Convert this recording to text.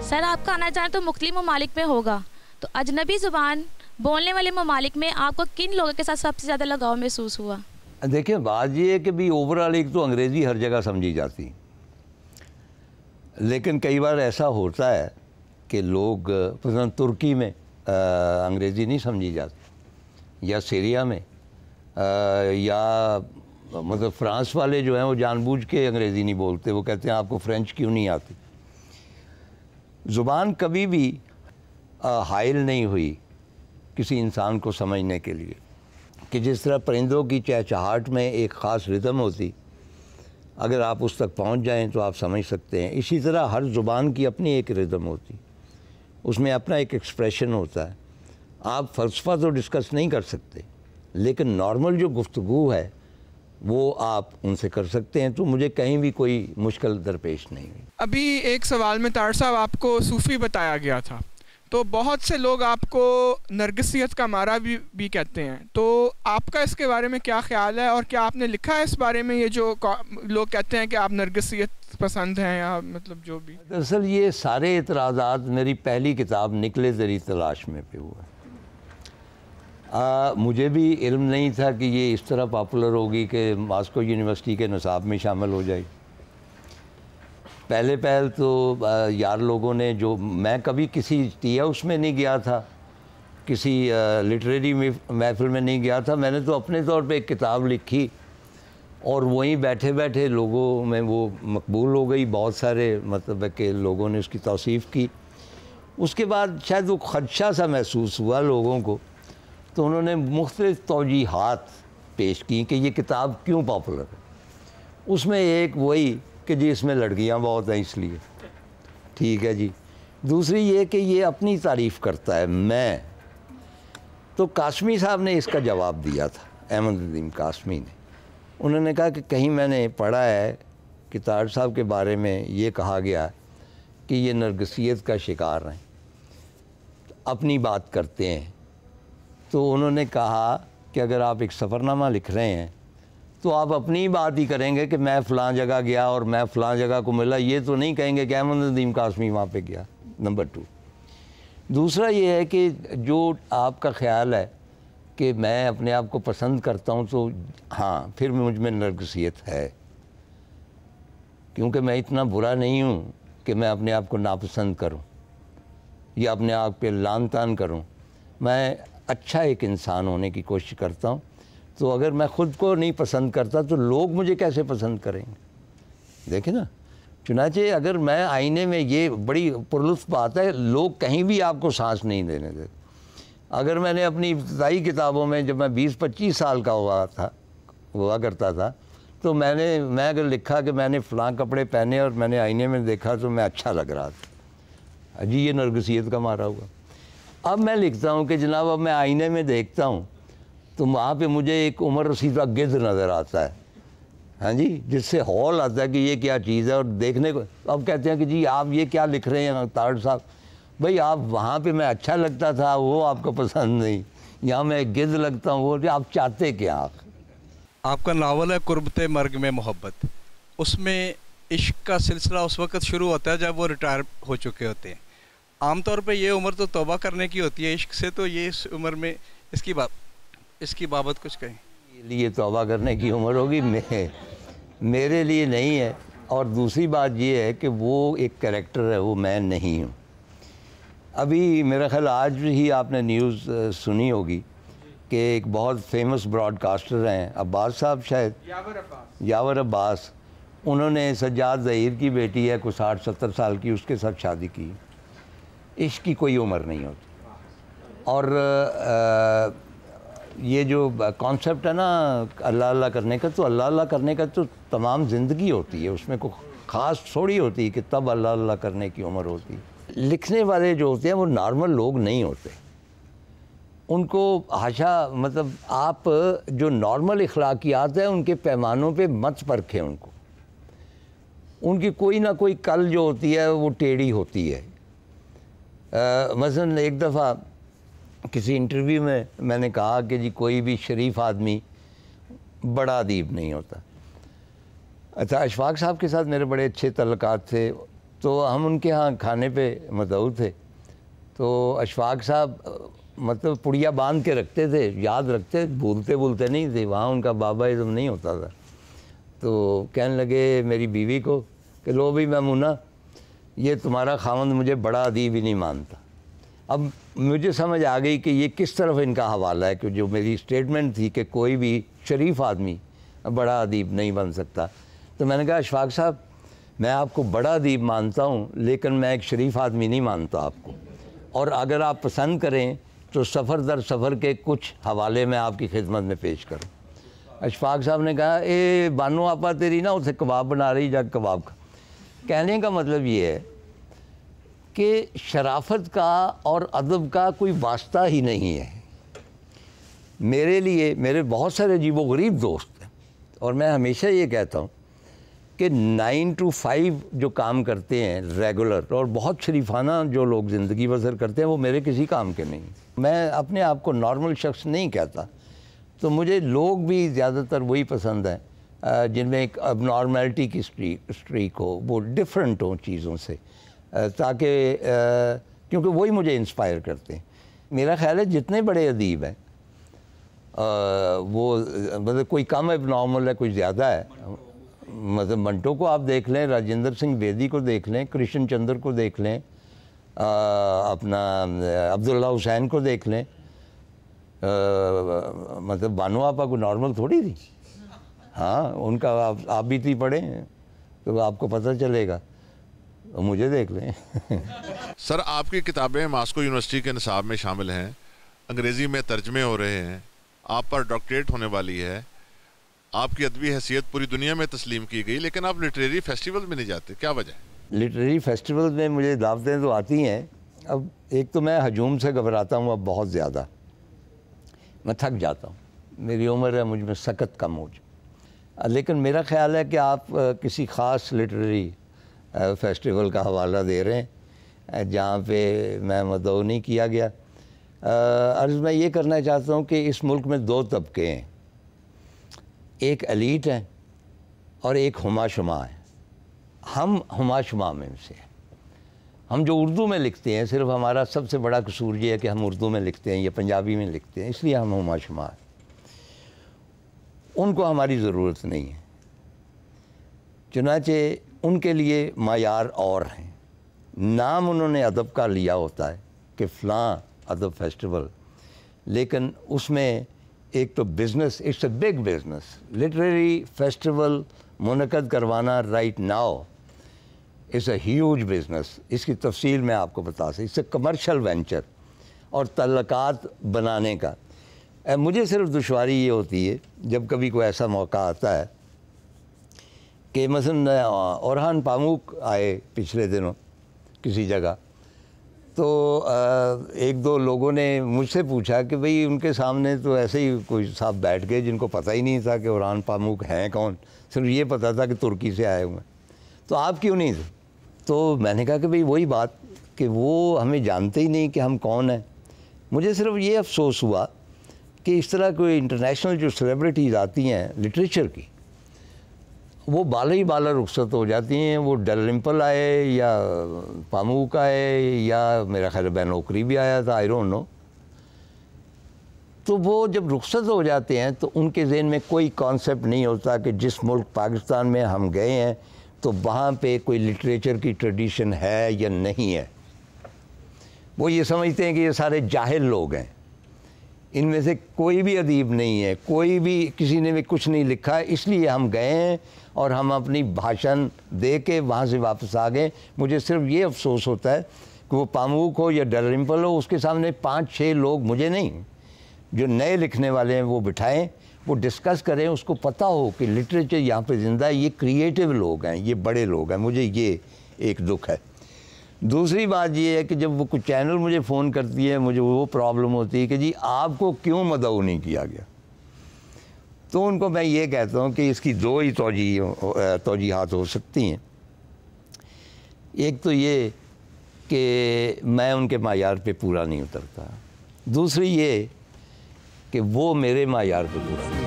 سر آپ کا آنا جانا تو مختلف ممالک میں ہوگا، تو اجنبی زبان بولنے والے ممالک میں آپ کو کن لوگوں کے ساتھ سب سے زیادہ لگاؤ محسوس ہوا؟ دیکھیں بات یہ ہے کہ بھی اوورال ایک تو انگریزی ہر جگہ سمجھی جاتی، لیکن کئی بار ایسا ہوتا ہے کہ لوگ مثلا ترکی میں انگریزی نہیں سمجھی جاتی، یا سیریا میں یا مطلب فرانس والے جو ہیں وہ جان بوجھ کے انگریزی نہیں بولتے، وہ کہتے ہیں آپ کو فرینچ کیوں نہیں آتی۔ زبان کبھی بھی حائل نہیں ہوئی کسی انسان کو سمجھنے کے لیے، کہ جس طرح پرندوں کی چہچہاہٹ میں ایک خاص ردم ہوتی، اگر آپ اس تک پہنچ جائیں تو آپ سمجھ سکتے ہیں، اسی طرح ہر زبان کی اپنی ایک ردم ہوتی، اس میں اپنا ایک ایکسپریشن ہوتا ہے۔ آپ فلسفہ تو ڈسکس نہیں کر سکتے، لیکن نارمل جو گفتگو ہے وہ آپ ان سے کر سکتے ہیں، تو مجھے کہیں بھی کوئی مشکل درپیش نہیں ہوئی۔ ابھی ایک سوال میں طاہر صاحب آپ کو صوفی بتایا گیا تھا، تو بہت سے لوگ آپ کو نرگسیت کا مارا بھی کہتے ہیں، تو آپ کا اس کے بارے میں کیا خیال ہے، اور کیا آپ نے لکھا ہے اس بارے میں، یہ جو لوگ کہتے ہیں کہ آپ نرگسیت پسند ہیں یا مطلب جو بھی؟ دراصل یہ سارے اعتراضات میری پہلی کتاب نکلے تیری تلاش میں پہ ہوا۔ مجھے بھی علم نہیں تھا کہ یہ اس طرح پاپولر ہوگی کہ ماسکو یونیورسٹی کے نصاب میں شامل ہو جائے۔ پہل تو یار لوگوں نے، جو میں کبھی کسی ٹی ہاؤس میں نہیں گیا تھا، کسی لٹریری محفل میں نہیں گیا تھا، میں نے تو اپنے طور پہ ایک کتاب لکھی اور وہیں بیٹھے بیٹھے لوگوں میں وہ مقبول ہو گئی، بہت سارے مطلب کہ لوگوں نے اس کی توصیف کی۔ اس کے بعد شاید وہ خدشہ سا محسوس ہوا لوگوں کو، تو انہوں نے مختلف توجیحات پیش کی کہ یہ کتاب کیوں پاپولر ہے۔ اس میں ایک وہی کہ جی اس میں لڑکیاں بہت ہیں اس لیے، ٹھیک ہے جی۔ دوسری یہ کہ یہ اپنی تعریف کرتا ہے، میں تو قاسمی صاحب نے اس کا جواب دیا تھا، احمد ندیم قاسمی نے۔ انہوں نے کہا کہ کہیں میں نے پڑھا ہے کہ طاہر صاحب کے بارے میں یہ کہا گیا کہ یہ نرگسیت کا شکار ہیں، اپنی بات کرتے ہیں۔ تو انہوں نے کہا کہ اگر آپ ایک سفر نامہ لکھ رہے ہیں تو آپ اپنی بات ہی کریں گے کہ میں فلاں جگہ گیا اور میں فلاں جگہ کو ملا، یہ تو نہیں کہیں گے کہ احمد ندیم قاسمی وہاں پہ گیا، نمبر 2۔ دوسرا یہ ہے کہ جو آپ کا خیال ہے کہ میں اپنے آپ کو پسند کرتا ہوں، تو ہاں پھر مجھ میں نرگسیت ہے، کیونکہ میں اتنا برا نہیں ہوں کہ میں اپنے آپ کو ناپسند کروں یا اپنے آپ پہ لعن طعن کروں۔ میں اچھا ایک انسان ہونے کی کوشش کرتا ہوں، تو اگر میں خود کو نہیں پسند کرتا تو لوگ مجھے کیسے پسند کریں گے؟ دیکھیں نا، چنانچہ اگر میں آئینے میں، یہ بڑی پرلطف بات ہے، لوگ کہیں بھی آپ کو سانس نہیں دینے دیتے۔ اگر میں نے اپنی ابتدائی کتابوں میں، جب میں 20-25 سال کا ہوا کرتا تھا، تو میں اگر لکھا کہ میں نے فلاں کپڑے پہنے اور میں نے آئینے میں دیکھا تو میں اچھا لگ رہا تھا، جی یہ نرگسیت کا مارا ہوا۔ اب میں لکھتا ہوں کہ جناب اب میں آئینے میں دیکھتا ہوں تو وہاں پہ مجھے ایک عمر رسیدہ گدھ نظر آتا ہے، ہاں جی، جس سے ہال آتا ہے کہ یہ کیا چیز ہے، اور دیکھنے کو اب کہتے ہیں کہ جی آپ یہ کیا لکھ رہے ہیں طاہر صاحب، بھئی آپ وہاں پہ میں اچھا لگتا تھا، وہ آپ کو پسند نہیں، یہاں میں ایک گدھ لگتا ہوں، وہ آپ چاہتے کیا؟ آپ کا ناول ہے قربت مرگ میں محبت، اس میں عشق کا سلسلہ اس وقت شروع ہوتا ہے جب وہ ریٹائر ہو چکے ہوتے ہیں۔ عام طور پہ یہ عمر تو توبہ کرنے کی ہوتی ہے عشق سے، تو یہ اس عمر میں اس کی بابت کچھ کہیں؟ یہ توبہ کرنے کی عمر ہوگی، میرے لیے نہیں ہے، اور دوسری بات یہ ہے کہ وہ ایک کریکٹر ہے، وہ میں نہیں ہوں۔ ابھی میرا خیال آج ہی آپ نے نیوز سنی ہوگی کہ ایک بہت فیمس براڈ کاسٹر ہیں عباس صاحب، شاید یاور عباس، انہوں نے سجاد ظہیر کی بیٹی ہے کوئی 60-70 سال کی، اس کے ساتھ شادی کی۔ عشق کی کوئی عمر نہیں ہوتی، اور یہ جو کانسیپٹ ہے نا اللہ اللہ کرنے کا، تو اللہ اللہ کرنے کا تو تمام زندگی ہوتی ہے، اس میں کوئی خاص تھوڑی ہوتی کہ تب اللہ اللہ کرنے کی عمر ہوتی۔ لکھنے والے جو ہوتے ہیں وہ نارمل لوگ نہیں ہوتے، ان کو حاشا، مطلب آپ جو نارمل اخلاقیات ہیں ان کے پیمانوں پہ مت پرکھیں ان کو، ان کی کوئی نہ کوئی کل جو ہوتی ہے وہ ٹیڑھی ہوتی ہے۔ مثلا ایک دفعہ کسی انٹرویو میں نے کہا کہ جی کوئی بھی شریف آدمی بڑا ادیب نہیں ہوتا۔ اچھا، اشفاق صاحب کے ساتھ میرے بڑے اچھے تعلقات تھے، تو ہم ان کے ہاں کھانے پہ مدعو تھے، تو اشفاق صاحب مطلب پڑیا باندھ کے رکھتے تھے، یاد رکھتے، بھولتے نہیں تھے، وہاں ان کا بابا ازم نہیں ہوتا تھا۔ تو کہنے لگے میری بیوی کو کہ لو بھی میمونہ، یہ تمہارا خاوند مجھے بڑا ادیب ہی نہیں مانتا۔ اب مجھے سمجھ آ گئی کہ یہ کس طرف ان کا حوالہ ہے، کہ جو میری اسٹیٹمنٹ تھی کہ کوئی بھی شریف آدمی بڑا ادیب نہیں بن سکتا۔ تو میں نے کہا اشفاق صاحب میں آپ کو بڑا ادیب مانتا ہوں، لیکن میں ایک شریف آدمی نہیں مانتا آپ کو، اور اگر آپ پسند کریں تو سفر در سفر کے کچھ حوالے میں آپ کی خدمت میں پیش کروں۔ اشفاق صاحب نے کہا اے بانو آپا تیری نا اسے کباب بنا رہی، جا کباب کا۔ کہنے کا مطلب یہ ہے کہ شرافت کا اور ادب کا کوئی واسطہ ہی نہیں ہے۔ میرے لیے میرے بہت سارے عجیب و غریب دوست ہیں، اور میں ہمیشہ یہ کہتا ہوں کہ 9 to 5 جو کام کرتے ہیں ریگولر، اور بہت شریفانہ جو لوگ زندگی بسر کرتے ہیں، وہ میرے کسی کام کے نہیں۔ میں اپنے آپ کو نارمل شخص نہیں کہتا، تو مجھے لوگ بھی زیادہ تر وہی پسند ہیں جن میں ایک اب نارملٹی کی اسٹریک ہو، وہ ڈفرینٹ ہوں چیزوں سے، تاکہ کیونکہ وہی مجھے انسپائر کرتے ہیں۔ میرا خیال ہے جتنے بڑے ادیب ہیں وہ مطلب کوئی کم اب نارمل ہے، کوئی زیادہ ہے۔ مطلب منٹو کو آپ دیکھ لیں، راجندر سنگھ بیدی کو دیکھ لیں، کرشن چندر کو دیکھ لیں، اپنا عبداللہ حسین کو دیکھ لیں، مطلب بانو آپا کو نارمل تھوڑی تھی۔ ہاں ان کا آپ بھی تھی پڑھیں تو آپ کو پتہ چلے گا، مجھے دیکھ لیں۔ سر آپ کی کتابیں ماسکو یونیورسٹی کے نصاب میں شامل ہیں، انگریزی میں ترجمے ہو رہے ہیں، آپ پر ڈاکٹریٹ ہونے والی ہے، آپ کی ادبی حیثیت پوری دنیا میں تسلیم کی گئی، لیکن آپ لٹریری فیسٹیول میں نہیں جاتے، کیا وجہ ہے؟ لٹریری فیسٹیول میں مجھے دعوتیں تو آتی ہیں، اب ایک تو میں ہجوم سے گھبراتا ہوں، اب بہت زیادہ میں تھک جاتا ہوں، میری عمر ہے، مجھ میں سکت کم ہو جائے، لیکن میرا خیال ہے کہ آپ کسی خاص لٹریری فیسٹیول کا حوالہ دے رہے ہیں جہاں پہ میں مدعو نہیں کیا گیا۔ عرض میں یہ کرنا چاہتا ہوں کہ اس ملک میں 2 طبقے ہیں، ایک ایلیٹ ہیں اور ایک ہما شما ہے۔ ہم ہما شما میں سے ہیں۔ ہم جو اردو میں لکھتے ہیں، صرف ہمارا سب سے بڑا قصور یہ ہے کہ ہم اردو میں لکھتے ہیں یا پنجابی میں لکھتے ہیں، اس لیے ہم ہما شما ہیں۔ ان کو ہماری ضرورت نہیں ہے، چنانچہ ان کے لیے معیار اور ہیں۔ نام انہوں نے ادب کا لیا ہوتا ہے کہ فلاں ادب فیسٹیول، لیکن اس میں ایک تو business, it's a big business. Literary festival منعقد کروانا right now is a huge business. اس کی تفصیل میں آپ کو بتا سکتا، اس سے کمرشل وینچر اور تعلقات بنانے کا۔ مجھے صرف دشواری یہ ہوتی ہے جب کبھی کوئی ایسا موقع آتا ہے کہ مثلا اورہان پاموک آئے پچھلے دنوں کسی جگہ، تو 1-2 لوگوں نے مجھ سے پوچھا کہ بھئی ان کے سامنے تو ایسے ہی کوئی صاحب بیٹھ گئے جن کو پتہ ہی نہیں تھا کہ اورہان پاموک ہیں کون، صرف یہ پتہ تھا کہ ترکی سے آئے ہوئے ہیں، تو آپ کیوں نہیں تھے؟ تو میں نے کہا کہ بھئی وہی بات کہ وہ ہمیں جانتے ہی نہیں کہ ہم کون ہیں۔ مجھے صرف یہ افسوس ہوا کہ اس طرح کوئی انٹرنیشنل جو سیلیبریٹیز آتی ہیں لٹریچر کی، وہ بالا ہی بالا رخصت ہو جاتی ہیں۔ وہ ڈلرمپل آئے یا پاموک آئے یا میرا خیال بین اوکری بھی آیا تھا، آئی ڈونٹ نو، تو وہ جب رخصت ہو جاتے ہیں تو ان کے ذہن میں کوئی کانسیپٹ نہیں ہوتا کہ جس ملک پاکستان میں ہم گئے ہیں تو وہاں پہ کوئی لٹریچر کی ٹریڈیشن ہے یا نہیں ہے۔ وہ یہ سمجھتے ہیں کہ یہ سارے جاہل لوگ ہیں، ان میں سے کوئی بھی ادیب نہیں ہے، کوئی بھی کسی نے بھی کچھ نہیں لکھا ہے، اس لیے ہم گئے ہیں اور ہم اپنی بھاشن دے کے وہاں سے واپس آ گئے۔ مجھے صرف یہ افسوس ہوتا ہے کہ وہ پاموک ہو یا ڈلرمپل ہو، اس کے سامنے 5-6 لوگ، مجھے نہیں، جو نئے لکھنے والے ہیں وہ بٹھائیں، وہ ڈسکس کریں، اس کو پتہ ہو کہ لٹریچر یہاں پہ زندہ ہے، یہ کریٹیو لوگ ہیں، یہ بڑے لوگ ہیں۔ مجھے یہ ایک دکھ ہے۔ دوسری بات یہ ہے کہ جب وہ کچھ چینل مجھے فون کرتی ہے، مجھے وہ پرابلم ہوتی ہے کہ جی آپ کو کیوں مدعو نہیں کیا گیا، تو ان کو میں یہ کہتا ہوں کہ اس کی 2 ہی توجیحات ہو سکتی ہیں۔ ایک تو یہ کہ میں ان کے معیار پہ پورا نہیں اترتا، دوسری یہ کہ وہ میرے معیار پہ پورا نہیں